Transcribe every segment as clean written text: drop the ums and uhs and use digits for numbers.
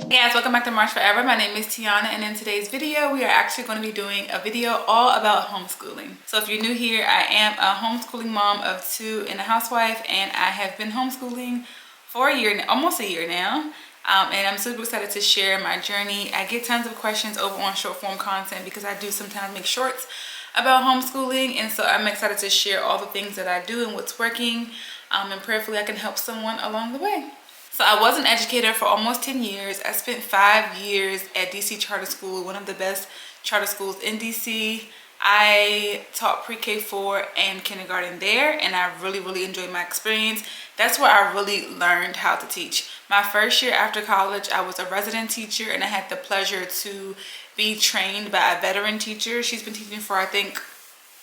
Hey guys, welcome back to Marsh Forever. My name is Tiana, and in today's video we are actually going to be doing a video all about homeschooling. So if you're new here, I am a homeschooling mom of two and a housewife, and I have been homeschooling for a year, almost a year now. And I'm super excited to share my journey. I get tons of questions over on short form content because I do sometimes make shorts about homeschooling, and so I'm excited to share all the things that I do and what's working, and prayerfully I can help someone along the way. So I was an educator for almost 10 years. I spent 5 years at DC Charter School, one of the best charter schools in DC. I taught pre-K 4 and kindergarten there, and I really enjoyed my experience. That's where I really learned how to teach. My first year after college, I was a resident teacher, and I had the pleasure to be trained by a veteran teacher. She's been teaching for, I think,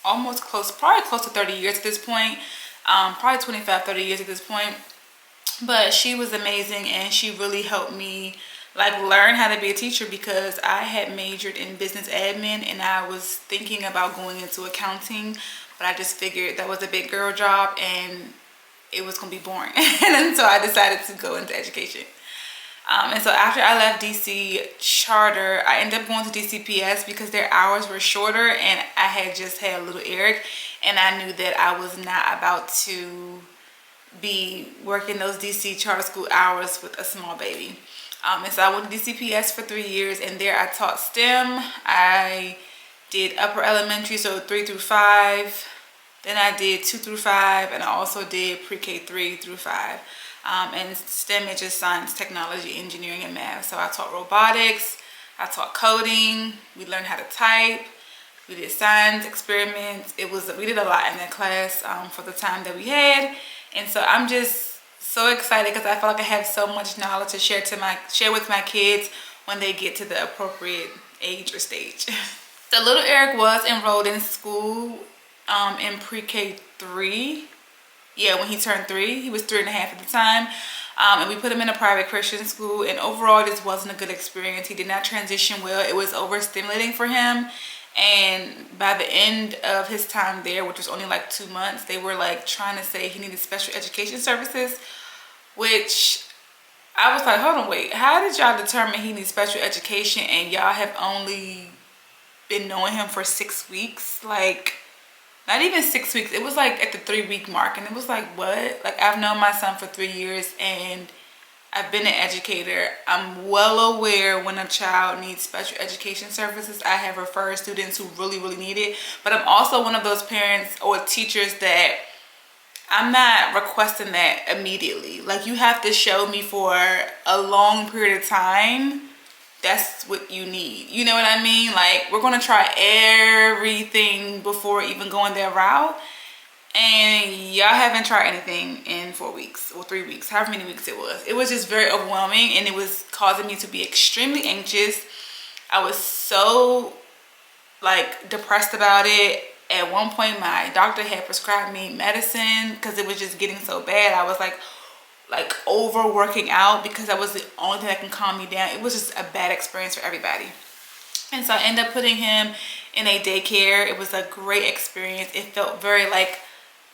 probably close to 30 years at this point, probably 25, 30 years at this point. But she was amazing, and she really helped me learn how to be a teacher because I had majored in business admin and I was thinking about going into accounting, but I just figured that was a big girl job and it was gonna be boring. And so I decided to go into education. And so after I left DC Charter, I ended up going to DCPS because their hours were shorter, and I had just had a little Eric, and I knew that I was not about to be working those DC Charter School hours with a small baby. And so I went to DCPS for 3 years, and there I taught STEM. I did upper elementary, so 3 through 5. Then I did 2 through 5, and I also did pre-K 3 through 5. And STEM is just science, technology, engineering, and math. So I taught robotics, I taught coding, we learned how to type, we did science experiments. We did a lot in that class for the time that we had. And so I'm just so excited because I feel like I have so much knowledge to share with my kids when they get to the appropriate age or stage. So little Eric was enrolled in school in pre-K 3. Yeah, when he turned 3. He was 3 and a half at the time. And we put him in a private Christian school, and overall this wasn't a good experience. He did not transition well. It was overstimulating for him. And by the end of his time there, which was only 2 months, they were trying to say he needed special education services, which I was like, hold on, wait, how did y'all determine he needs special education and y'all have only been knowing him for 6 weeks? Not even 6 weeks. It was at the 3-week mark, and it was what? I've known my son for 3 years, and I've been an educator. I'm well aware when a child needs special education services. I have referred students who really need it. But I'm also one of those parents or teachers that I'm not requesting that immediately. You have to show me for a long period of time that's what you need. You know what I mean? We're going to try everything before even going that route. And y'all haven't tried anything in 4 weeks or 3 weeks, however many weeks it was. It was just very overwhelming, and it was causing me to be extremely anxious. I was so depressed about it. At one point, my doctor had prescribed me medicine because it was just getting so bad. I was overworking out because that was the only thing that can calm me down. It was just a bad experience for everybody. And so I ended up putting him in a daycare. It was a great experience. It felt very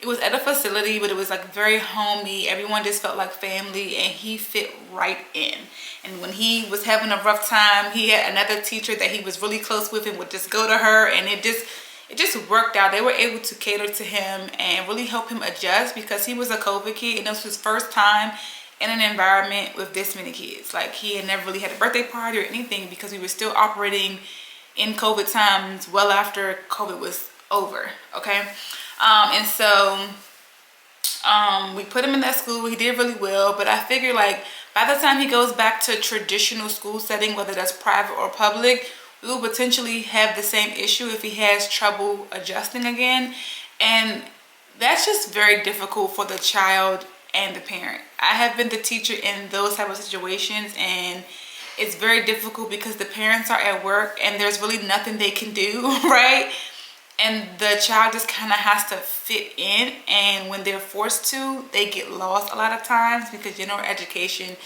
it was at a facility, but it was very homey. Everyone just felt like family, and he fit right in. And when he was having a rough time, he had another teacher that he was really close with and would just go to her, and it just worked out. They were able to cater to him and really help him adjust because he was a COVID kid, and it was his first time in an environment with this many kids. He had never really had a birthday party or anything because we were still operating in COVID times well after COVID was over, okay? And so we put him in that school. He did really well, but I figured by the time he goes back to traditional school setting, whether that's private or public, we will potentially have the same issue if he has trouble adjusting again. And that's just very difficult for the child and the parent. I have been the teacher in those type of situations, and it's very difficult because the parents are at work and there's really nothing they can do, right? And the child just kind of has to fit in, and when they're forced to, they get lost a lot of times because general education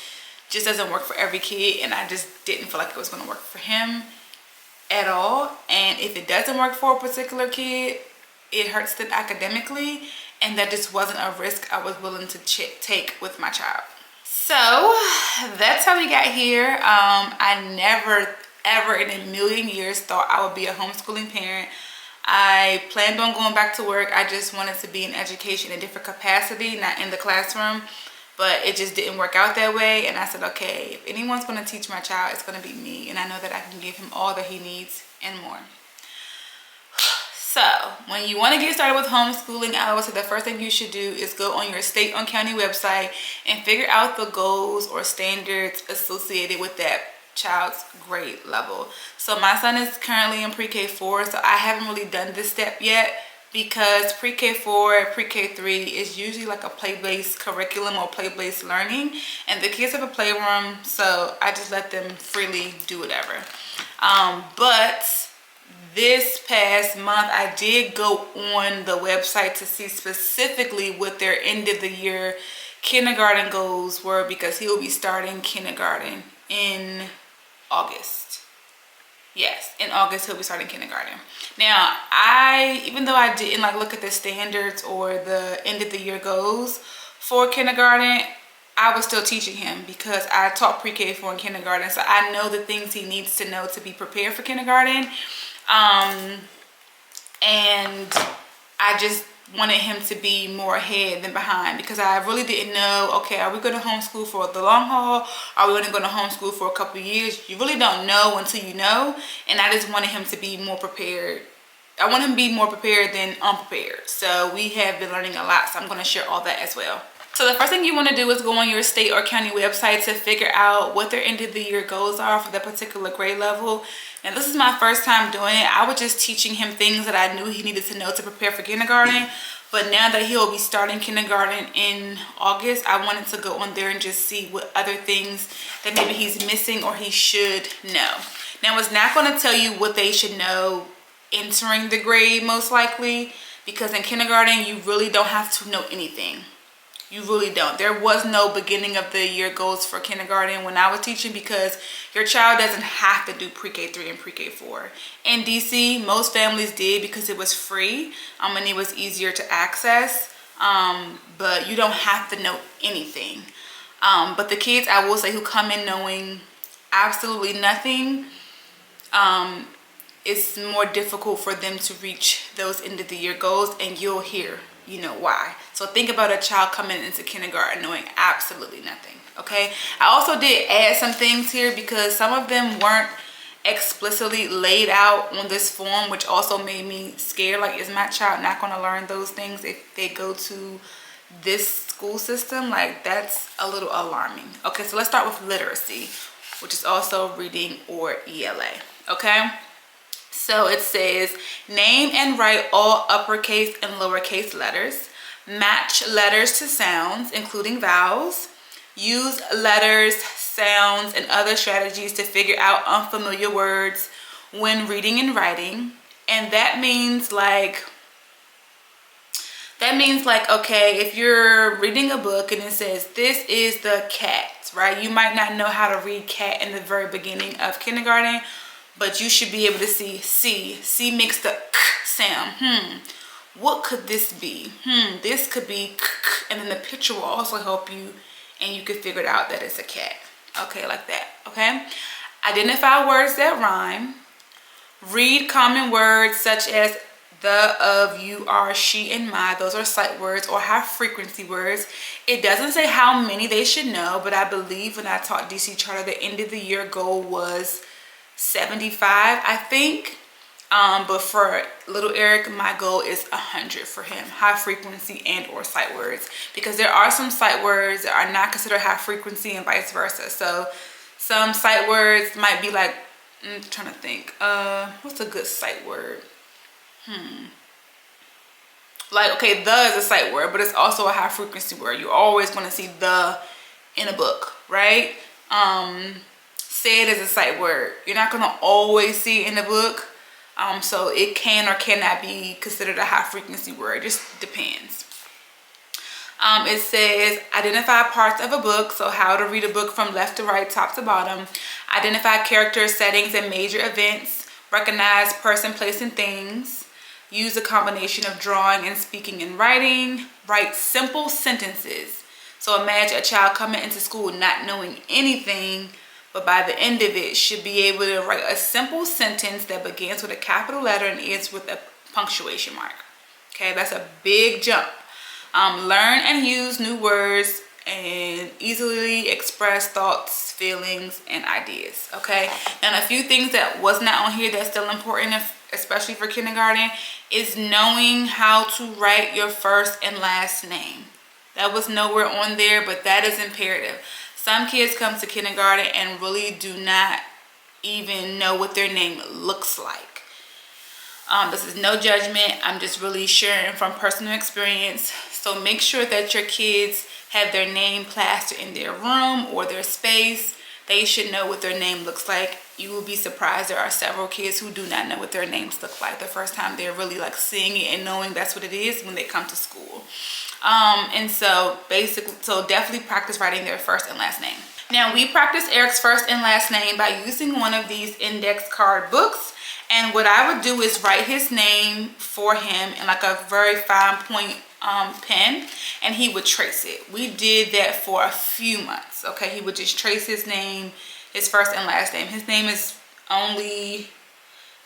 just doesn't work for every kid, and I just didn't feel like it was going to work for him at all. And if it doesn't work for a particular kid, it hurts them academically, and that just wasn't a risk I was willing to take with my child. So that's how we got here. I never ever in a million years thought I would be a homeschooling parent. I planned on going back to work. I just wanted to be in education in a different capacity, not in the classroom, but it just didn't work out that way. And I said, okay, if anyone's going to teach my child, it's going to be me, and I know that I can give him all that he needs and more. So when you want to get started with homeschooling, I always say the first thing you should do is go on your state or county website and figure out the goals or standards associated with that child's grade level. So my son is currently in pre-K 4, so I haven't really done this step yet because pre-K 4, pre-K 3 is usually like a play-based curriculum or play-based learning, and the kids have a playroom, so I just let them freely do whatever. But this past month, I did go on the website to see specifically what their end of the year kindergarten goals were, because he will be starting kindergarten in August. Yes, in August he'll be starting kindergarten. Now, even though I didn't look at the standards or the end of the year goals for kindergarten, I was still teaching him because I taught pre-K 4 in kindergarten, so I know the things he needs to know to be prepared for kindergarten. And I just wanted him to be more ahead than behind, because I really didn't know, okay, are we going to homeschool for the long haul? Are we going to go to homeschool for a couple of years? You really don't know until you know, and I just wanted him to be more prepared. I want him to be more prepared than unprepared. So we have been learning a lot, so I'm going to share all that as well. So the first thing you want to do is go on your state or county website to figure out what their end of the year goals are for that particular grade level. And this is my first time doing it. I was just teaching him things that I knew he needed to know to prepare for kindergarten. But now that he'll be starting kindergarten in August, I wanted to go on there and just see what other things that maybe he's missing or he should know. Now, it's not going to tell you what they should know entering the grade, most likely, because in kindergarten, you really don't have to know anything. You really don't. There was no beginning of the year goals for kindergarten when I was teaching, because your child doesn't have to do pre-K 3 and pre-K 4. In DC, most families did because it was free and it was easier to access. But you don't have to know anything. But the kids, I will say, who come in knowing absolutely nothing, it's more difficult for them to reach those end of the year goals, and you'll hear why. So think about a child coming into kindergarten knowing absolutely nothing. Okay, I also did add some things here because some of them weren't explicitly laid out on this form, which also made me scared. Like, is my child not going to learn those things if they go to this school system? Like, that's a little alarming. Okay, so let's start with literacy, which is also reading or ELA. Okay, so it says, name and write all uppercase and lowercase letters. Match letters to sounds, including vowels. Use letters, sounds, and other strategies to figure out unfamiliar words when reading and writing. And that means like, okay, if you're reading a book and it says, this is the cat, right? You might not know how to read cat in the very beginning of kindergarten, but you should be able to see C. C makes the k sound. What could this be? This could be k, and then the picture will also help you, and you can figure it out that it's a cat. Okay, like that, okay? Identify words that rhyme. Read common words such as the, of, you, are, she, and my. Those are sight words or high frequency words. It doesn't say how many they should know, but I believe when I taught DC Charter, the end of the year goal was 75, I think. But for little Eric, my goal is 100 for him, high frequency and or sight words, because there are some sight words that are not considered high frequency and vice versa. So some sight words might be like, I'm trying to think, what's a good sight word? Like, okay, the is a sight word, but it's also a high frequency word. You're always going to see the in a book, right? Said is a sight word. You're not going to always see it in the book. So it can or cannot be considered a high frequency word. It just depends. It says identify parts of a book. So how to read a book from left to right, top to bottom. Identify characters, settings, and major events. Recognize person, place, and things. Use a combination of drawing and speaking and writing. Write simple sentences. So imagine a child coming into school not knowing anything, but by the end of it should be able to write a simple sentence that begins with a capital letter and ends with a punctuation mark. Okay, that's a big jump. Learn and use new words and easily express thoughts, feelings, and ideas. Okay, and a few things that was not on here that's still important, especially for kindergarten, is knowing how to write your first and last name. That was nowhere on there, but that is imperative. Some kids come to kindergarten and really do not even know what their name looks like. This is no judgment. I'm just really sharing from personal experience. So make sure that your kids have their name plastered in their room or their space. They should know what their name looks like. You will be surprised. There are several kids who do not know what their names look like the first time they're really like seeing it and knowing that's what it is when they come to school. And so definitely practice writing their first and last name. Now we practice Eric's first and last name by using one of these index card books. And what I would do is write his name for him in like a very fine point pen, and he would trace it. We did that for a few months. Okay, he would just trace his name, his first and last name. His name is only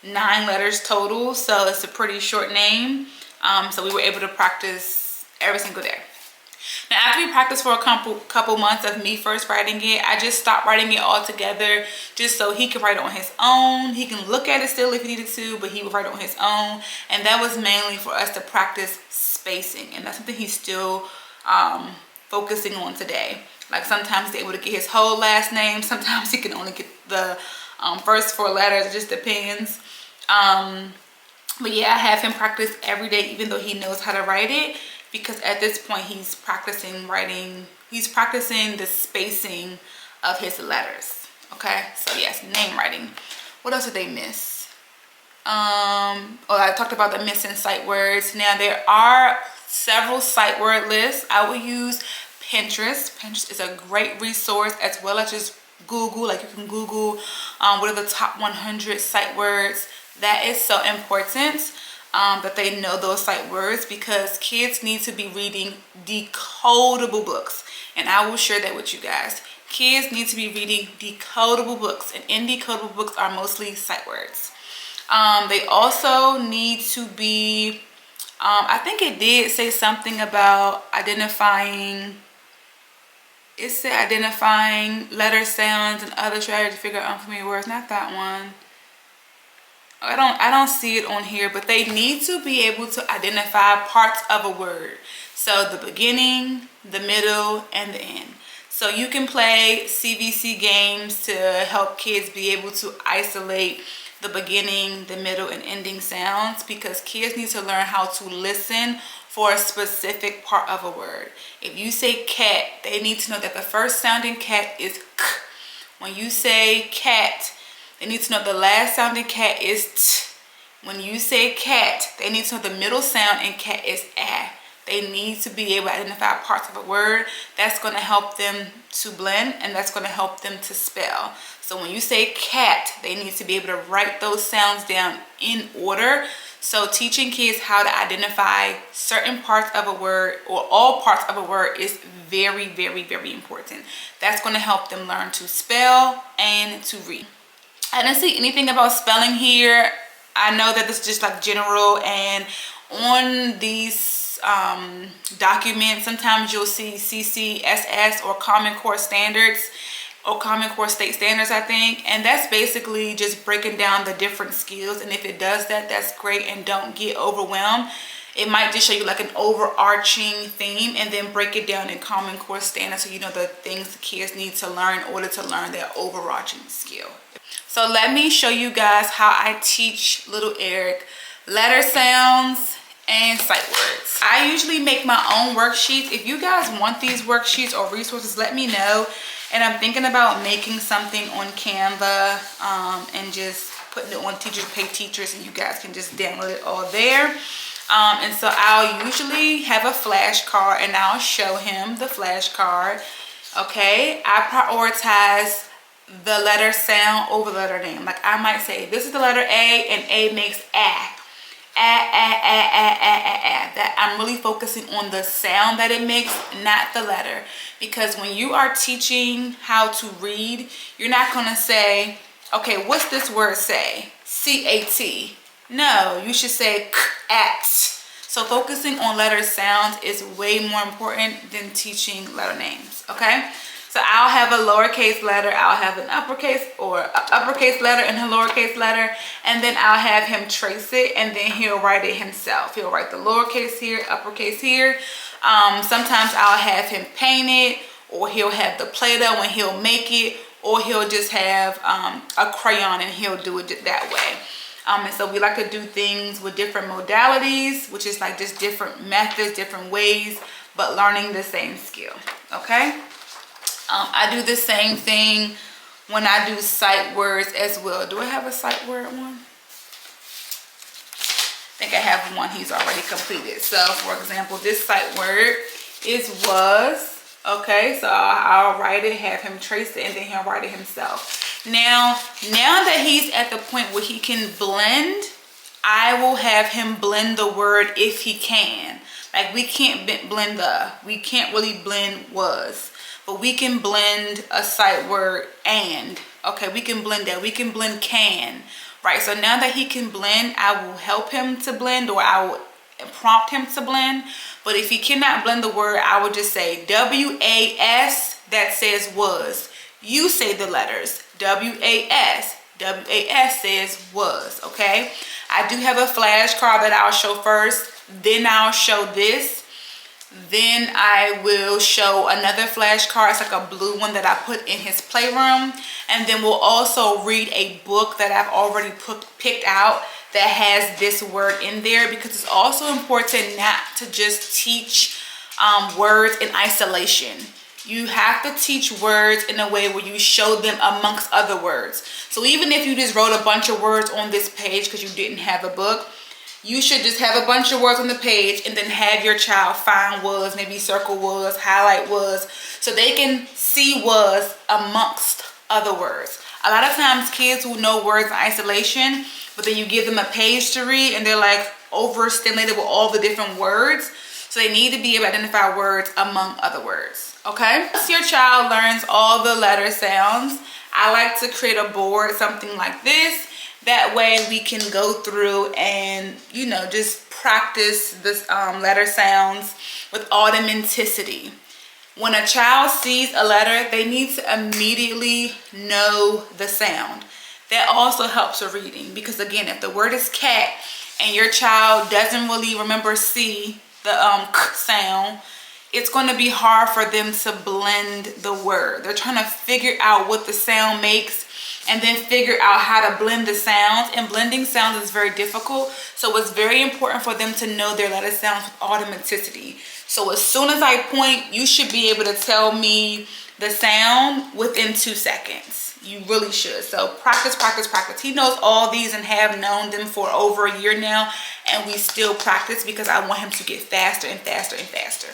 9 letters total, so it's a pretty short name. So we were able to practice every single day. Now after we practiced for a couple months of me first writing it, I just stopped writing it all together just so he could write it on his own. He can look at it still if he needed to, but he would write it on his own. And that was mainly for us to practice spacing, and that's something he's still focusing on today. Like sometimes he's able to get his whole last name, sometimes he can only get the first 4 letters. It just depends. But yeah, I have him practice every day even though he knows how to write it, because at this point he's practicing writing, he's practicing the spacing of his letters. Okay, so yes, name writing. What else did they miss? I talked about the missing sight words. Now there are several sight word lists. I will use Pinterest. Pinterest is a great resource, as well as just Google. Like you can Google what are the top 100 sight words. That is so important. That they know those sight words, because kids need to be reading decodable books, and I will share that with you guys. Kids need to be reading decodable books, and in decodable books are mostly sight words. They also need to be, I think it did say something about identifying, it said identifying letter sounds and other strategies to figure out unfamiliar words. Not that one. I don't see it on here, but they need to be able to identify parts of a word. So the beginning, the middle, and the end. So you can play CVC games to help kids be able to isolate the beginning, the middle, and ending sounds, because kids need to learn how to listen for a specific part of a word. If you say cat, they need to know that the first sounding cat is k. When you say cat, they need to know the last sounding cat is t. When you say cat, they need to know the middle sound in cat is a. They need to be able to identify parts of a word. That's going to help them to blend, and that's going to help them to spell. So when you say cat, they need to be able to write those sounds down in order. So teaching kids how to identify certain parts of a word, or all parts of a word, is very, very, very important. That's going to help them learn to spell and to read. I didn't see anything about spelling here. I know that this is just like general, and on these documents sometimes you'll see CCSS or Common Core Standards or Common Core State Standards, I think, and that's basically just breaking down the different skills. And if it does that, that's great, and don't get overwhelmed. It might just show you like an overarching theme and then break it down in Common Core Standards, so you know the things the kids need to learn in order to learn their overarching skill. So let me show you guys how I teach little Eric letter sounds and sight words. I usually make my own worksheets. If you guys want these worksheets or resources, let me know. And I'm thinking about making something on Canva and just putting it on Teachers Pay Teachers, and you guys can just download it all there. And so I'll usually have a flashcard, and I'll show him the flashcard. Okay, I prioritize the letter sound over the letter name. Like I might say, this is the letter A, and A makes a. that I'm really focusing on the sound that it makes, not the letter. Because when you are teaching how to read, you're not going to say, okay, what's this word say? C-A-T. No, you should say k-at. So focusing on letter sounds is way more important than teaching letter names, okay? So I'll have a lowercase letter, I'll have an uppercase or uppercase letter and a lowercase letter, and then I'll have him trace it, and then he'll write it himself. He'll write the lowercase here, uppercase here. Sometimes I'll have him paint it, or he'll have the Play-Doh and he'll make it, or he'll just have a crayon and he'll do it that way. And so we like to do things with different modalities, which is like just different methods, different ways, but learning the same skill, okay? I do the same thing when I do sight words as well. Do I have a sight word one? I think I have one he's already completed. So for example, this sight word is was. Okay, so I'll write it, have him trace it, and then he'll write it himself. Now that he's at the point where he can blend, I will have him blend the word if he can. Like we can't blend we can't really blend was. But we can blend a sight word and. Okay, we can blend that. We can blend can. Right, so now that he can blend, I will help him to blend, or I will prompt him to blend. But if he cannot blend the word, I will just say W-A-S, that says was. You say the letters W-A-S. W-A-S says was, okay? I do have a flashcard that I'll show first. Then I'll show this. Then I will show another flashcard. It's like a blue one that I put in his playroom. And then we'll also read a book that I've already picked out that has this word in there, because it's also important not to just teach words in isolation. You have to teach words in a way where you show them amongst other words. So even if you just wrote a bunch of words on this page because you didn't have a book, you should just have a bunch of words on the page and then have your child find was, maybe circle was, highlight was, so they can see was amongst other words. A lot of times kids will know words in isolation, but then you give them a page to read and they're like overstimulated with all the different words. So they need to be able to identify words among other words, okay? Once your child learns all the letter sounds, I like to create a board, something like this. That way we can go through and, you know, just practice this letter sounds with automaticity. When a child sees a letter, they need to immediately know the sound. That also helps with reading, because again, if the word is cat and your child doesn't really remember C, the k sound, it's going to be hard for them to blend the word. They're trying to figure out what the sound makes and then figure out how to blend the sounds, and blending sounds is very difficult. So it's very important for them to know their letter sounds with automaticity. So as soon as I point, you should be able to tell me the sound within 2 seconds. You really should. So practice, practice, practice. He knows all these and have known them for over a year now, and we still practice because I want him to get faster and faster and faster.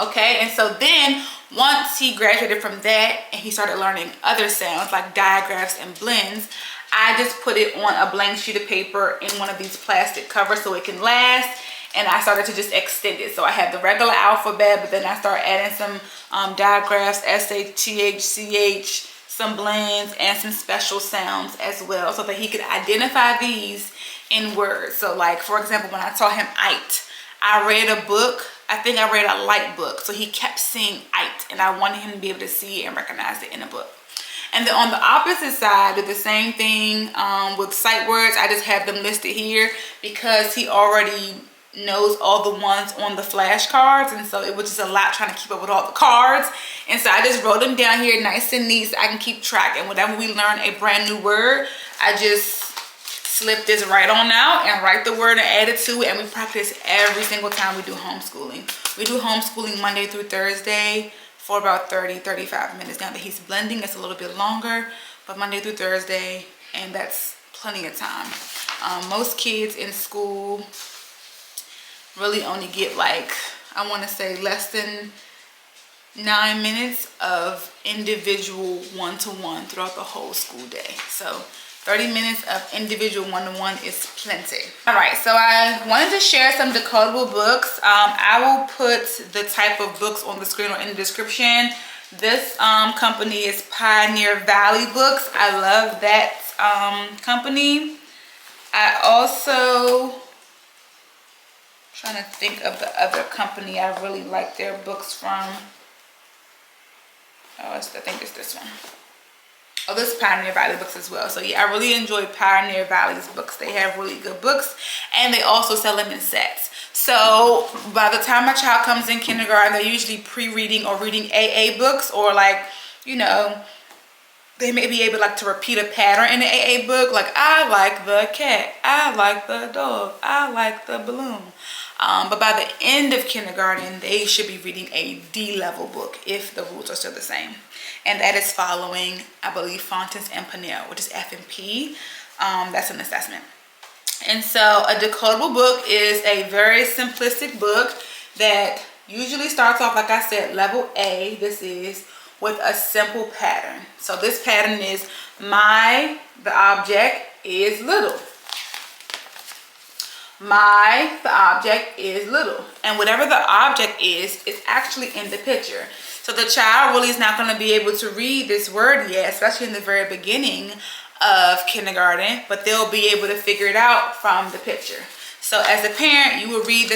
Okay, and so then once he graduated from that and he started learning other sounds like digraphs and blends, I just put it on a blank sheet of paper in one of these plastic covers so it can last, and I started to just extend it. So I have the regular alphabet, but then I started adding some digraphs, S-H-T-H-C-H, some blends, and some special sounds as well, so that he could identify these in words. So like, for example, when I taught him "ite," I read a book. I think I read a light book, so he kept seeing "ite," and I wanted him to be able to see and recognize it in a book. And then on the opposite side, do the same thing with sight words. I just have them listed here because he already knows all the ones on the flashcards, and so it was just a lot trying to keep up with all the cards. And so I just wrote them down here nice and neat so I can keep track. And whenever we learn a brand new word, I just slip this right on out and write the word and add it to it, and we practice every single time we do homeschooling. We do homeschooling Monday through Thursday for about 30-35 minutes. Now that he's blending, it's a little bit longer, but Monday through Thursday, and that's plenty of time. Most kids in school really only get, like, I want to say less than 9 minutes of individual one-to-one throughout the whole school day. So 30 minutes of individual one-to-one is plenty. All right, so I wanted to share some decodable books. I will put the type of books on the screen or in the description. This company is Pioneer Valley Books. I love that company. I also, trying to think of the other company I really like their books from. Oh, I think it's this one. Oh, this is Pioneer Valley Books as well. So yeah, I really enjoy Pioneer Valley's books. They have really good books, and they also sell them in sets. So by the time my child comes in kindergarten, they're usually pre-reading or reading AA books, or like, you know, they may be able like to repeat a pattern in the AA book. Like, I like the cat, I like the dog, I like the balloon. But by the end of kindergarten, they should be reading a D-level book if the rules are still the same. And that is following, I believe, Fontes and Pinnell, which is F&P. That's an assessment. And so a decodable book is a very simplistic book that usually starts off, like I said, level A. This is with a simple pattern. So this pattern is the object is little. The object is little. And whatever the object is actually in the picture. So the child really is not going to be able to read this word yet, especially in the very beginning of kindergarten, but they'll be able to figure it out from the picture. So as a parent, you will read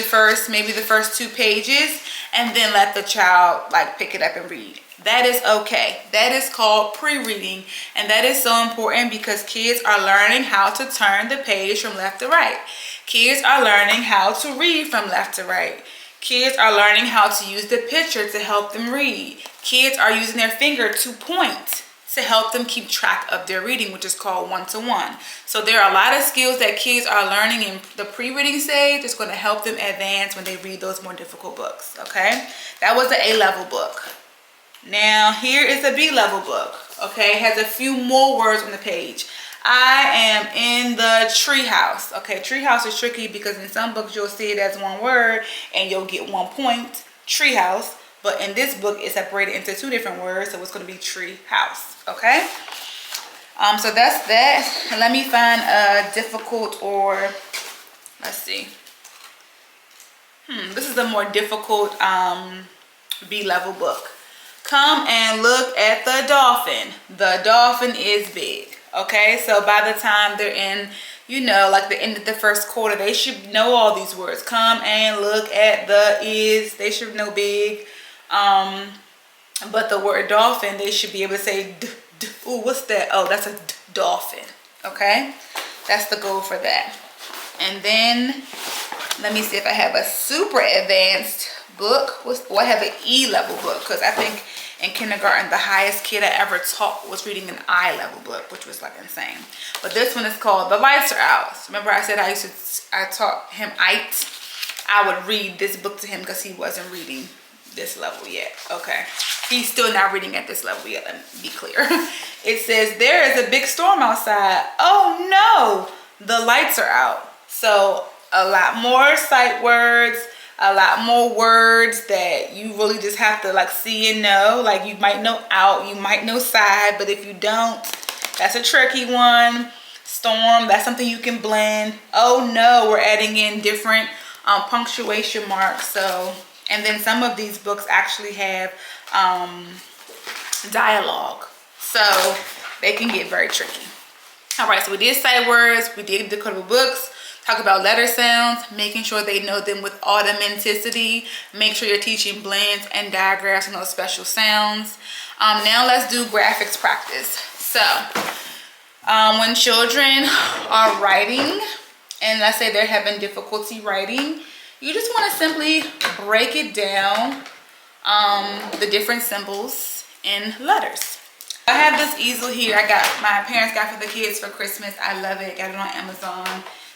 maybe the first 2 pages, and then let the child like pick it up and read. That is okay. That is called pre-reading, and that is so important because kids are learning how to turn the page from left to right. Kids are learning how to read from left to right. Kids are learning how to use the picture to help them read. Kids are using their finger to point to help them keep track of their reading, which is called one-to-one. So there are a lot of skills that kids are learning in the pre-reading stage that's going to help them advance when they read those more difficult books, okay? That was the A-level book. Now here is a B-level book, okay? It has a few more words on the page. I am in the treehouse. Okay, treehouse is tricky because in some books you'll see it as one word and you'll get 1 point, treehouse. But in this book, it's separated into 2 different words, so it's going to be treehouse. Okay. So that's that. And let me find a difficult, or let's see. This is a more difficult B-level book. Come and look at the dolphin. The dolphin is big. Okay, so by the time they're in, you know, like the end of the first quarter, they should know all these words. Come and look at the is. They should know big. But the word dolphin, they should be able to say, ooh, what's that? Oh, that's a dolphin. Okay, that's the goal for that. And then let me see if I have a super advanced book. I have an E-level book, because I think in kindergarten the highest kid I ever taught was reading an I-level book, which was like insane. But this one is called The Lights Are Out. Remember I said I taught him IT. I would read this book to him because he wasn't reading this level yet. Okay, he's still not reading at this level yet, let me be clear. It says, there is a big storm outside. Oh no, the lights are out. So a lot more sight words, a lot more words that you really just have to like see and know. Like you might know out, you might know side, but if you don't, that's a tricky one. Storm, that's something you can blend. Oh no, we're adding in different punctuation marks. So, and then some of these books actually have dialogue, so they can get very tricky. All right, so we did sight words, we did decodable books, talk about letter sounds, making sure they know them with automaticity. Make sure you're teaching blends and diagrams and those special sounds. Now let's do graphics practice. So when children are writing, and let's say they're having difficulty writing, you just want to simply break it down, the different symbols in letters. I have this easel here. My parents got for the kids for Christmas. I love it. Got it on Amazon.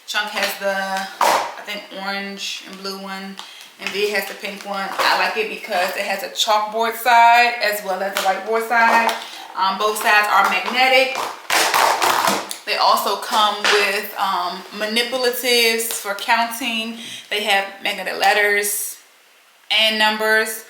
Chunk has the, I think, orange and blue one, and V has the pink one. I like it because it has a chalkboard side as well as a whiteboard side. Both sides are magnetic. They also come with manipulatives for counting. They have magnetic letters and numbers.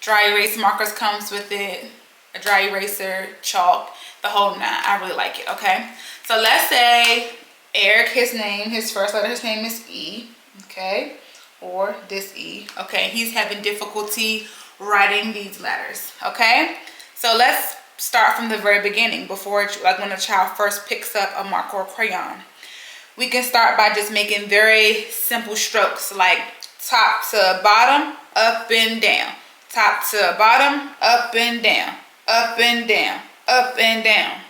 Dry erase markers comes with it. a dry eraser, chalk, the whole nine. I really like it, okay? So let's say Eric, his first letter, his name is E, okay? Or this E, okay? He's having difficulty writing these letters, okay? So let's start from the very beginning, before, like when a child first picks up a marker or crayon. We can start by just making very simple strokes, like top to bottom, up and down. Top to bottom, up and down, up and down, up and down.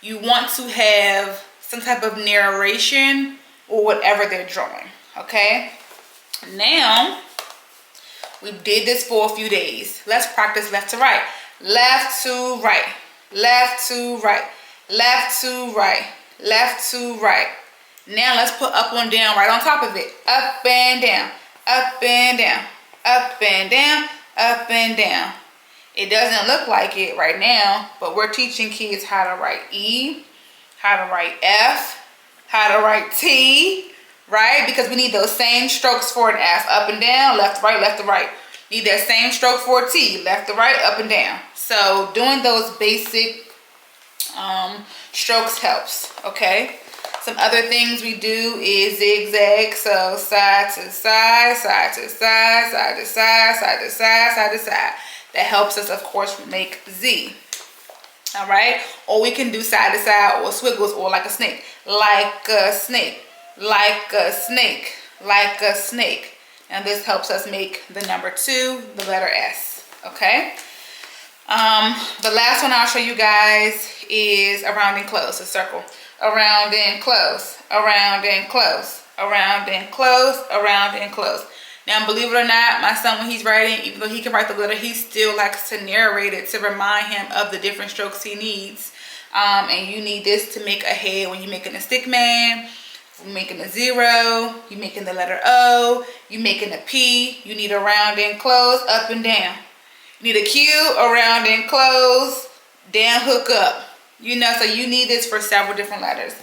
You want to have some type of narration or whatever they're drawing, okay? Now, we did this for a few days. Let's practice left to right. Left to right, left to right, left to right, left to right. Now let's put up and down right on top of it. Up and down, up and down, up and down, up and down. It doesn't look like it right now, but we're teaching kids how to write E, how to write F, how to write T, right? Because we need those same strokes for an F, up and down, left to right, left to right. Need that same stroke for a T, left to right, up and down. So doing those basic strokes helps, okay? Some other things we do is zigzag, so side to side, side to side, side to side, side to side, side to side. That helps us, of course, make Z. All right? Or we can do side to side or squiggles or like a snake. Like a snake, like a snake, like a snake. And this helps us make the number 2, the letter S. Okay? The last one I'll show you guys is around and close, a circle. Around and close, around and close, around and close, around and close. Now, believe it or not, my son, when he's writing, even though he can write the letter, he still likes to narrate it to remind him of the different strokes he needs. And you need this to make a head when you're making a stick man, you're making a 0, you're making the letter O, you're making a P. You need around and close, up and down. You need a Q, around and close, down, hook up. You know, so you need this for several different letters.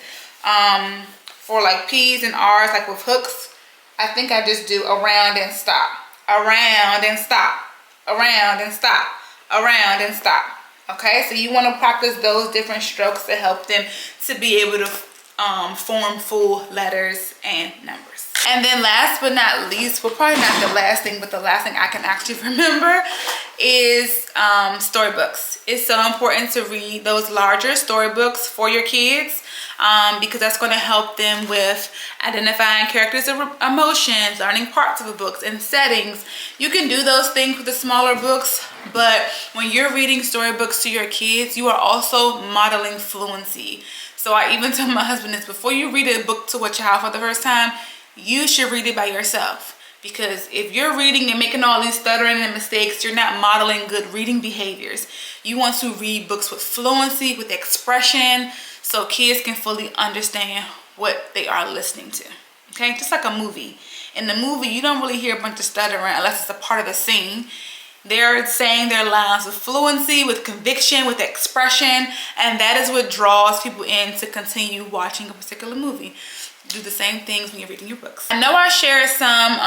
For like P's and R's, like with hooks, I think I just do around and stop, around and stop, around and stop, around and stop. Okay, so you want to practice those different strokes to help them to be able to form full letters and numbers. And then last but not least, well, probably not the last thing, but the last thing I can actually remember is storybooks. It's so important to read those larger storybooks for your kids because that's going to help them with identifying characters and emotions, learning parts of the books and settings. You can do those things with the smaller books, but when you're reading storybooks to your kids, you are also modeling fluency. So I even tell my husband this, before you read a book to a child for the first time, you should read it by yourself. Because if you're reading and making all these stuttering and mistakes, you're not modeling good reading behaviors. You want to read books with fluency, with expression, so kids can fully understand what they are listening to. Okay, just like a movie. In the movie, you don't really hear a bunch of stuttering unless it's a part of the scene. They're saying their lines with fluency, with conviction, with expression, and that is what draws people in to continue watching a particular movie. Do the same things when you're reading your books. I know I shared some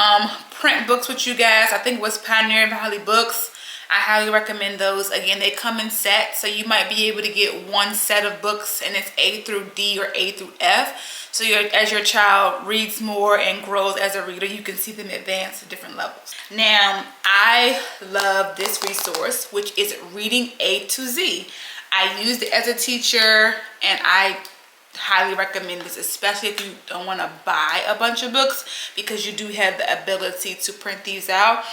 print books with you guys. I think it was Pioneer Valley Books. I highly recommend those. Again, they come in sets, so you might be able to get one set of books and it's A through D or A through F. So as your child reads more and grows as a reader, you can see them advance to different levels. Now, I love this resource, which is Reading A to Z. I used it as a teacher and I highly recommend this, especially if you don't want to buy a bunch of books, because you do have the ability to print these out.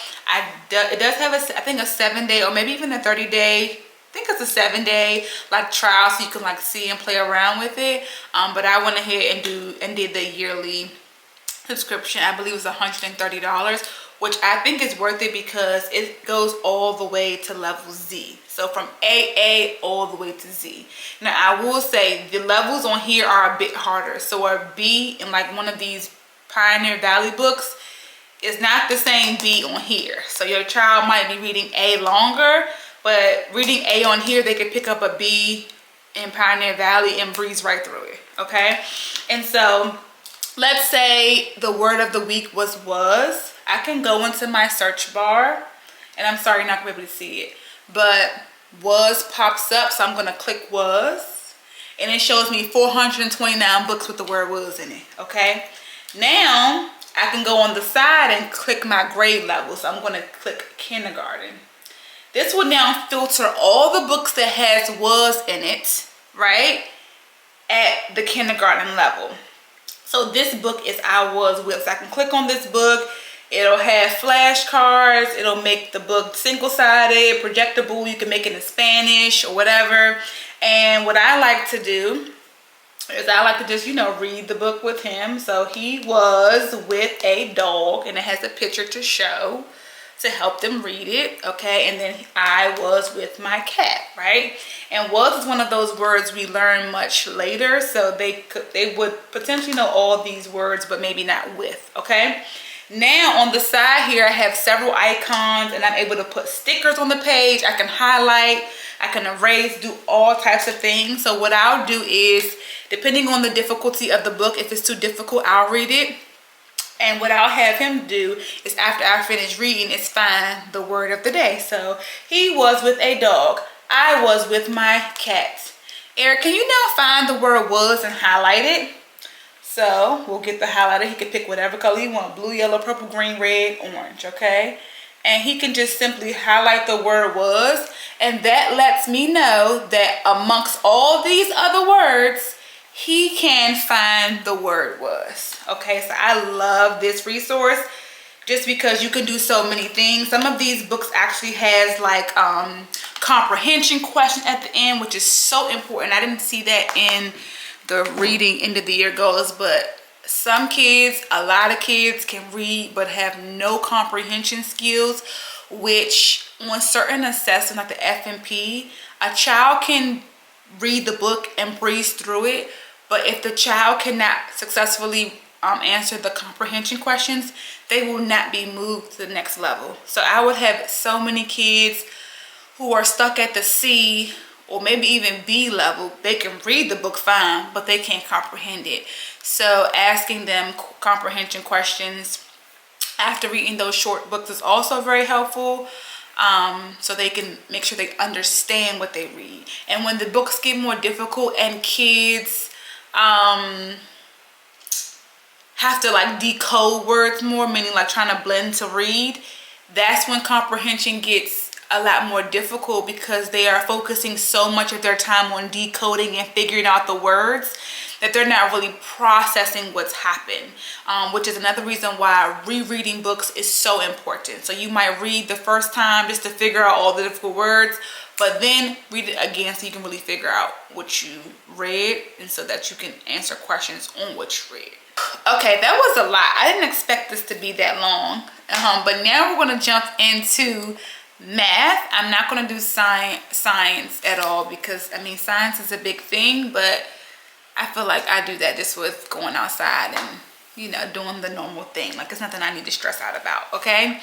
It does have I think a 7-day or maybe even a 30-day, I think it's a 7-day like trial, so you can like see and play around with it. But I went ahead and did the yearly subscription. I believe it was $130, which I think is worth it because it goes all the way to level Z. So from AA all the way to Z. Now I will say the levels on here are a bit harder. So a B in like one of these Pioneer Valley books is not the same B on here. So your child might be reading A longer, but reading A on here, they could pick up a B in Pioneer Valley and breeze right through it, okay? And so let's say the word of the week was. I can go into my search bar, and I'm sorry you're not gonna be able to see it, but Was pops up, so I'm gonna click was, and it shows me 429 books with the word was in it. Okay, now I can go on the side and click my grade level. So I'm gonna click kindergarten. This will now filter all the books that has was in it, right, at the kindergarten level. So this book is I Was With. So I can click on this book. It'll have flashcards. It'll make the book single-sided, projectable. You can make it in Spanish or whatever. And what I like to do is I like to just, read the book with him. So he was with a dog, and it has a picture to show to help them read it, okay? And then I was with my cat, right? And was is one of those words we learn much later, so they would potentially know all these words, but maybe not with, okay? Now on the side here, I have several icons, and I'm able to put stickers on the page. I can highlight, I can erase, do all types of things. So what I'll do is, depending on the difficulty of the book, if it's too difficult, I'll read it. And what I'll have him do is, after I finish reading, is find the word of the day. So he was with a dog. I was with my cat. Eric, can you now find the word was and highlight it? So we'll get the highlighter. He can pick whatever color he wants: blue, yellow, purple, green, red, orange, okay? And he can just simply highlight the word was, and that lets me know that amongst all these other words, he can find the word was. Okay, so I love this resource just because you can do so many things. Some of these books actually has like comprehension question at the end, which is so important. I didn't see that in the reading end of the year goals, but some kids, a lot of kids can read but have no comprehension skills, which on certain assessments like the FMP, a child can read the book and breeze through it, but if the child cannot successfully answer the comprehension questions, they will not be moved to the next level. So I would have so many kids who are stuck at the C or maybe even B level. They can read the book fine, but they can't comprehend it. So asking them comprehension questions after reading those short books is also very helpful. So they can make sure they understand what they read. And when the books get more difficult and kids have to like decode words more, meaning like trying to blend to read, that's when comprehension gets a lot more difficult, because they are focusing so much of their time on decoding and figuring out the words that they're not really processing what's happened, which is another reason why rereading books is so important. So you might read the first time just to figure out all the difficult words, but then read it again so you can really figure out what you read, and so that you can answer questions on what you read. Okay, that was a lot. I didn't expect this to be that long, but now we're going to jump into math. I'm not going to do science at all, because I mean science is a big thing, but I feel like I do that just with going outside and doing the normal thing. Like, it's nothing I need to stress out about, okay?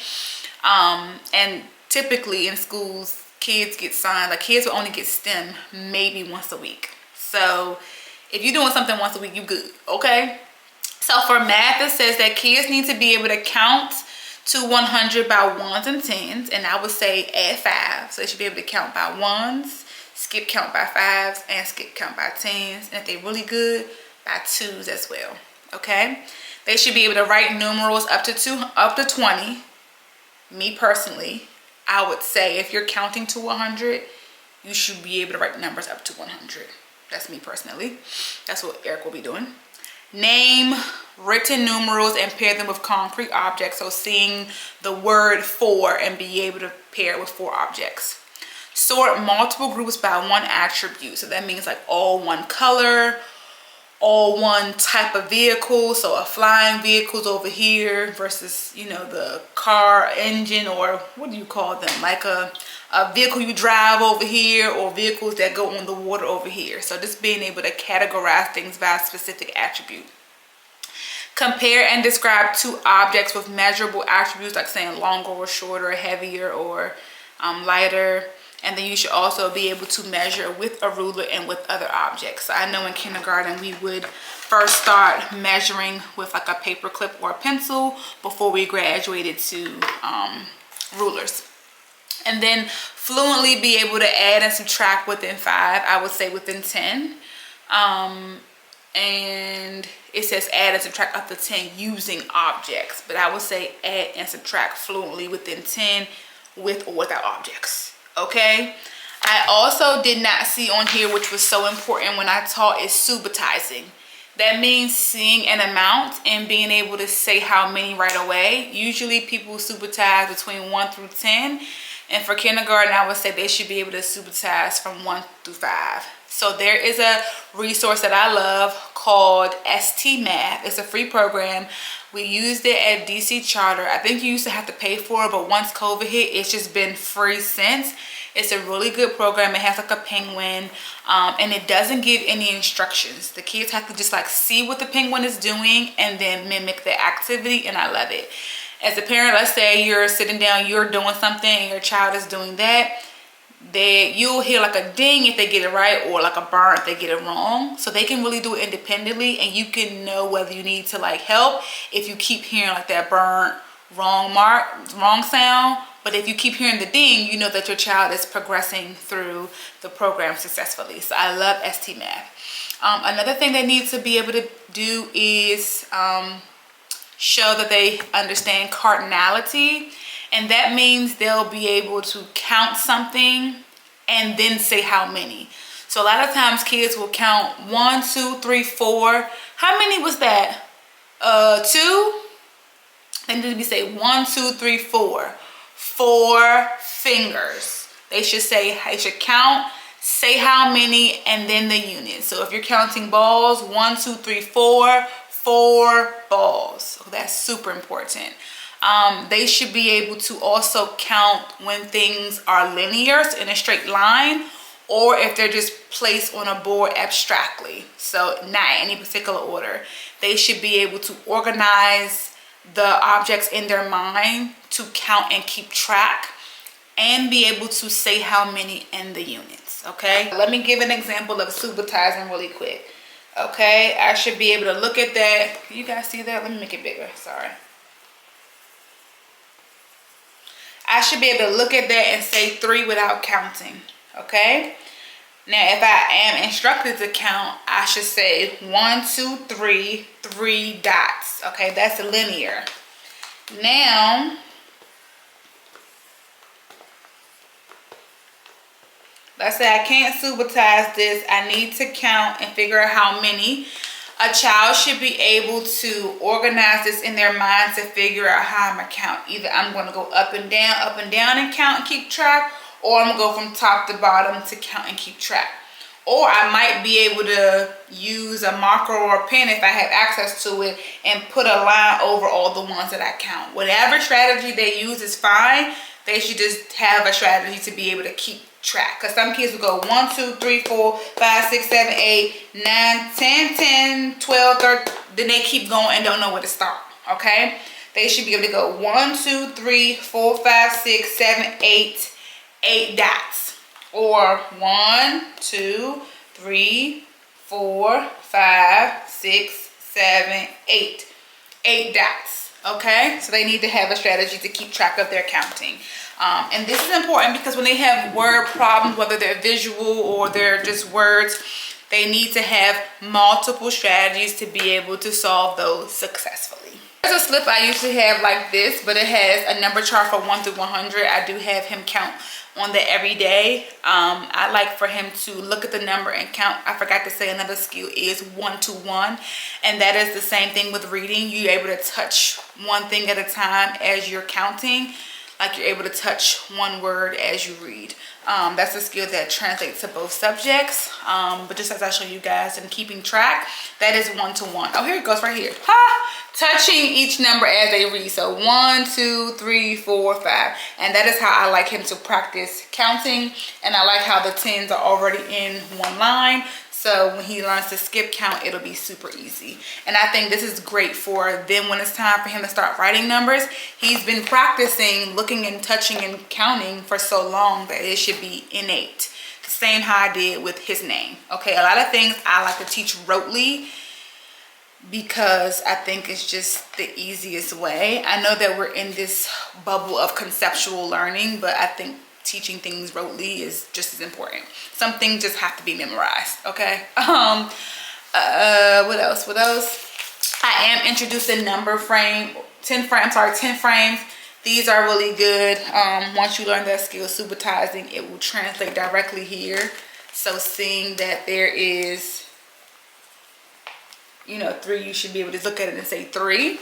And typically in schools, kids get science, like kids will only get STEM maybe once a week. So if you're doing something once a week, you good, okay? So for math, it says that kids need to be able to count to 100 by ones and tens, and I would say add 5. So they should be able to count by ones, skip count by 5s, and skip count by 10s. And if they're really good, by 2s as well, okay? They should be able to write numerals up to 20. Me personally, I would say if you're counting to 100, you should be able to write numbers up to 100. That's me personally. That's what Eric will be doing. Name written numerals and pair them with concrete objects. So seeing the word for and be able to pair it with 4 objects. Sort multiple groups by one attribute. So that means like all one color, all one type of vehicle. So a flying vehicle's over here versus, the car engine, or what do you call them? Like a vehicle you drive over here, or vehicles that go on the water over here. So just being able to categorize things by a specific attribute. Compare and describe 2 objects with measurable attributes, like saying longer or shorter, heavier or lighter. And then you should also be able to measure with a ruler and with other objects. So I know in kindergarten we would first start measuring with like a paper clip or a pencil before we graduated to rulers. And then fluently be able to add and subtract within 5, I would say within 10. And it says add and subtract up to 10 using objects, but I would say add and subtract fluently within 10 with or without objects. Okay. I also did not see on here, which was so important when I taught, is subitizing. That means seeing an amount and being able to say how many right away. Usually people subitize between 1 through 10. And for kindergarten, I would say they should be able to subitize from 1 through 5. So there is a resource that I love called ST Math. It's a free program. We used it at DC Charter. I think you used to have to pay for it, but once COVID hit, it's just been free since. It's a really good program. It has like a penguin, and it doesn't give any instructions. The kids have to just like see what the penguin is doing and then mimic the activity, and I love it. As a parent, let's say you're sitting down, you're doing something, and your child is doing that, you'll hear like a ding if they get it right, or like a burn if they get it wrong. So they can really do it independently, and you can know whether you need to like help if you keep hearing like that burn, wrong sound. But if you keep hearing the ding, you know that your child is progressing through the program successfully. So I love ST Math. Another thing they need to be able to do is show that they understand cardinality. And that means they'll be able to count something and then say how many. So a lot of times kids will count 1, 2, 3, 4. How many was that? 2? Then did we say 1, 2, 3, 4? 4 fingers. They should count, say how many, and then the unit. So if you're counting balls, 1, 2, 3, 4, 4 balls. So that's super important. They should be able to also count when things are linear, so in a straight line, or if they're just placed on a board abstractly, so not in any particular order. They should be able to organize the objects in their mind to count and keep track, and be able to say how many and the units. Okay, let me give an example of subitizing really quick. Okay, I should be able to look at that. Can you guys see that? Let me make it bigger. Sorry. I should be able to look at that and say 3 without counting. Okay. Now, if I am instructed to count, I should say 1, 2, 3, 3 dots. Okay, that's linear. Now, let's say I can't subitize this. I need to count and figure out how many. A child should be able to organize this in their mind to figure out how I'm going to count. Either I'm going to go up and down and count and keep track, or I'm going to go from top to bottom to count and keep track. Or I might be able to use a marker or a pen if I have access to it and put a line over all the ones that I count. Whatever strategy they use is fine. They should just have a strategy to be able to keep track. Because some kids will go 1, 2, 3, 4, 5, 6, 7, 8, 9, 10, 12, 13. Then they keep going and don't know where to start. Okay? They should be able to go 1, 2, 3, 4, 5, 6, 7, 8, 8 dots. Or 1, 2, 3, 4, 5, 6, 7, 8. 8 dots. Okay? So they need to have a strategy to keep track of their counting. And this is important because when they have word problems, whether they're visual or they're just words, they need to have multiple strategies to be able to solve those successfully. There's a slip I usually have like this, but it has a number chart for 1 through 100. I do have him count on that every day. I like for him to look at the number and count. I forgot to say another skill is 1 to 1, and that is the same thing with reading. You're able to touch one thing at a time as you're counting, like you're able to touch one word as you read. That's a skill that translates to both subjects, but just as I show you guys and keeping track, that is 1 to 1. Oh, here it goes right here. Ha! Touching each number as they read. So 1, 2, 3, 4, 5. And that is how I like him to practice counting. And I like how the 10s are already in one line. So when he learns to skip count, it'll be super easy. And I think this is great for then when it's time for him to start writing numbers. He's been practicing looking and touching and counting for so long that it should be innate. The same how I did with his name. Okay, a lot of things I like to teach rotely because I think it's just the easiest way. I know that we're in this bubble of conceptual learning, but I think teaching things rotely is just as important. Some things just have to be memorized, okay? What else? I am introducing 10 frames. These are really good. Once you learn that skill, supertizing, it will translate directly here. So seeing that there is, you know, 3, you should be able to look at it and say 3.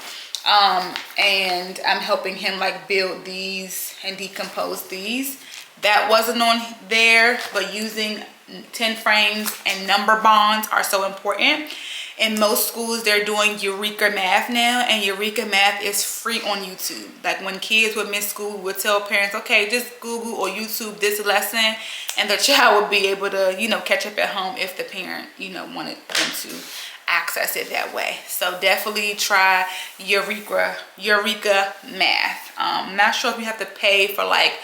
And I'm helping him like build these and decompose these. That wasn't on there, but using 10 frames and number bonds are so important. In most schools, they're doing Eureka Math now, and Eureka Math is free on YouTube. Like when kids would miss school, we would tell parents, okay, just Google or YouTube this lesson, and the child would be able to, you know, catch up at home if the parent, you know, wanted them to access it that way. So definitely try Eureka Math. I'm not sure if you have to pay for like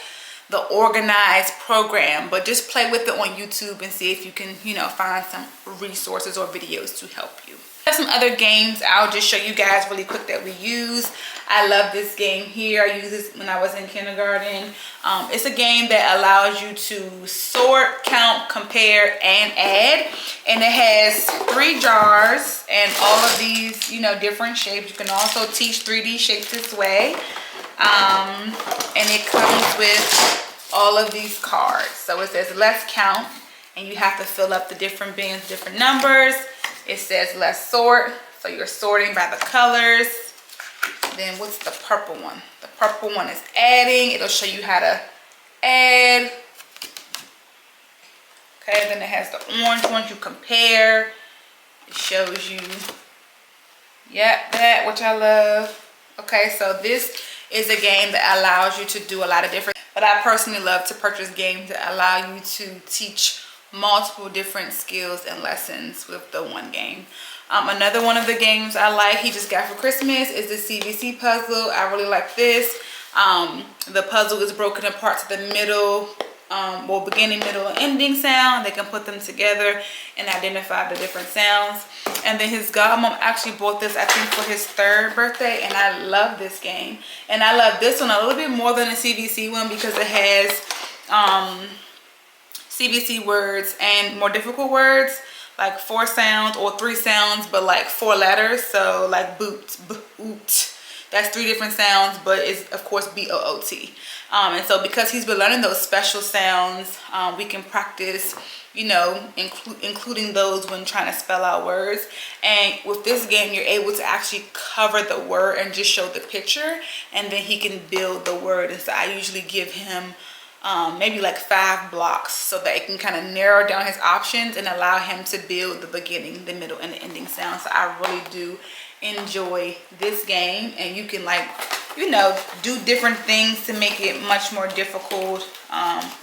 the organized program, but just play with it on YouTube and see if you can, you know, find some resources or videos to help you. There's some other games I'll just show you guys really quick that we use. I love this game here. I used this when I was in kindergarten. It's a game that allows you to sort, count, compare, and add. And it has 3 jars and all of these, you know, different shapes. You can also teach 3D shapes this way. And it comes with all of these cards. So it says let's count, and you have to fill up the different bins, different numbers. It says let's sort, so you're sorting by the colors. Then what's the purple one? The purple one is adding. It'll show you how to add. Okay, then it has the orange one, you compare. It shows you, yep, that, which I love. Okay, so this is a game that allows you to do a lot of different, but I personally love to purchase games that allow you to teach multiple different skills and lessons with the one game. Another one of the games I like, he just got for Christmas, is the CVC puzzle. I really like this. The puzzle is broken apart to the middle, well, beginning, middle, and ending sound. They can put them together and identify the different sounds. And then his godmom actually bought this, I think, for his 3rd birthday, and I love this game. And I love this one a little bit more than the CVC one because it has CVC words and more difficult words, like 4 sounds or 3 sounds, but like 4 letters. So like boot, boot. That's 3 different sounds, but it's of course B-O-O-T. And so because he's been learning those special sounds, we can practice, you know, including those when trying to spell out words. And with this game, you're able to actually cover the word and just show the picture, and then he can build the word. And so I usually give him maybe like 5 blocks so that it can kind of narrow down his options and allow him to build the beginning, the middle, and the ending sound. So I really do enjoy this game, and you can, like, you know, do different things to make it much more difficult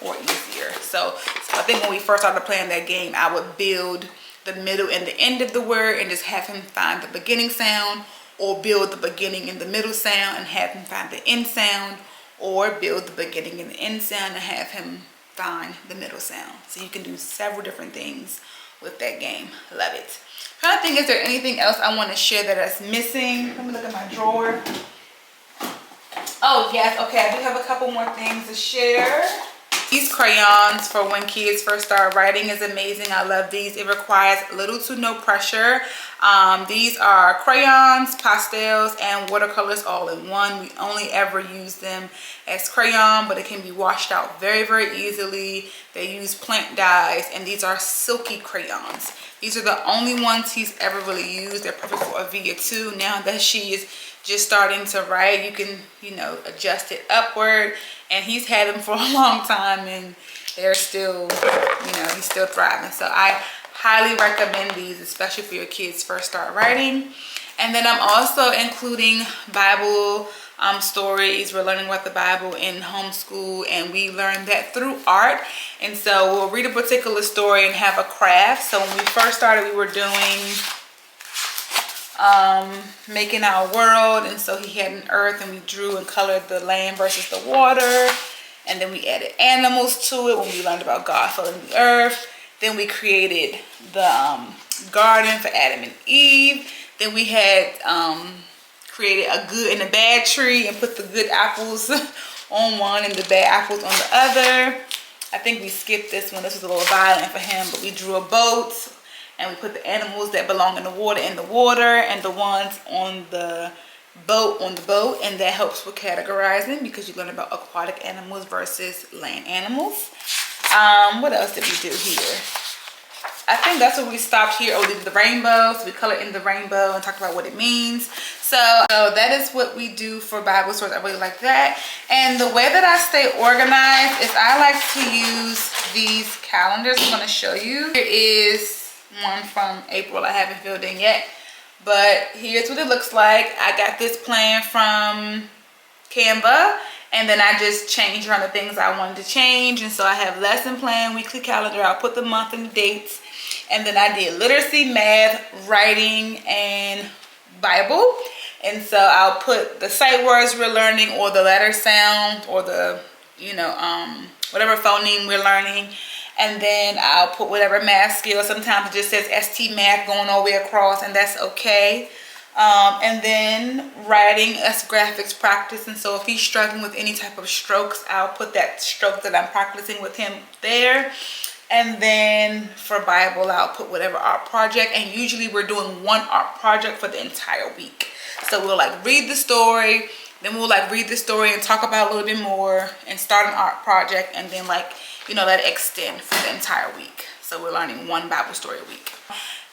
or easier. So I think when we first started playing that game, I would build the middle and the end of the word and just have him find the beginning sound, or build the beginning and the middle sound and have him find the end sound, or build the beginning and the end sound and have him find the middle sound. So you can do several different things with that game. Love it. I'm trying to think, is there anything else I want to share that is missing? Let me look at my drawer. Oh yes, okay, I do have a couple more things to share. These crayons for when kids first start writing is amazing. I love these. It requires little to no pressure. These are crayons, pastels, and watercolors all in one. We only ever use them as crayon, but it can be washed out very, very easily. They use plant dyes, and these are silky crayons. These are the only ones he's ever really used. They're perfect for Avia too. Now that she is just starting to write, you can, you know, adjust it upward. And he's had them for a long time, and they're still, you know, he's still thriving. So I highly recommend these, especially for your kids first start writing. And then I'm also including Bible stories. We're learning about the Bible in homeschool, and we learn that through art. And so we'll read a particular story and have a craft. So when we first started, we were doing making our world, and so he had an earth, and we drew and colored the land versus the water, and then we added animals to it when we learned about God filling the earth. Then we created the garden for Adam and Eve. Then we had created a good and a bad tree and put the good apples on one and the bad apples on the other. I think we skipped this one. This was a little violent for him, but we drew a boat and we put the animals that belong in the water and the ones on the boat and that helps with categorizing because you learn about aquatic animals versus land animals. What else did we do here? I think that's where we stopped here. Oh, we did the rainbow. So we colored in the rainbow and talked about what it means. So that is what we do for Bible stories. I really like that. And the way that I stay organized is I like to use these calendars. I'm going to show you. Here is one from April. I haven't filled in yet. But here's what it looks like. I got this plan from Canva. And then I just changed around the things I wanted to change. And so I have lesson plan, weekly calendar. I'll put the month and the dates. And then I did literacy, math, writing, and Bible. And so I'll put the sight words we're learning or the letter sound or the, whatever phoneme we're learning. And then I'll put whatever math skill. Sometimes it just says ST math going all the way across, and that's okay. And then writing as graphics practice. And so if he's struggling with any type of strokes, I'll put that stroke that I'm practicing with him there. And then for Bible, I'll put whatever art project. And usually we're doing one art project for the entire week. So we'll like read the story, then we'll like read the story and talk about it a little bit more and start an art project. And then like, let it extend for the entire week. So we're learning one Bible story a week.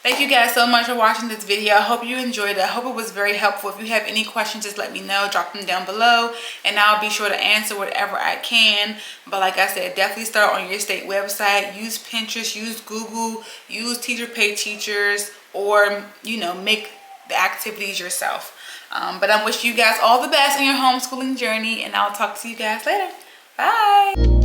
Thank you guys so much for watching this video. I hope you enjoyed it. I hope it was very helpful. If you have any questions, just let me know. Drop them down below and I'll be sure to answer whatever I can. But like I said, definitely start on your state website. Use Pinterest, use Google, use teacher pay teachers, or make the activities yourself. But I wish you guys all the best in your homeschooling journey, and I'll talk to you guys later. Bye.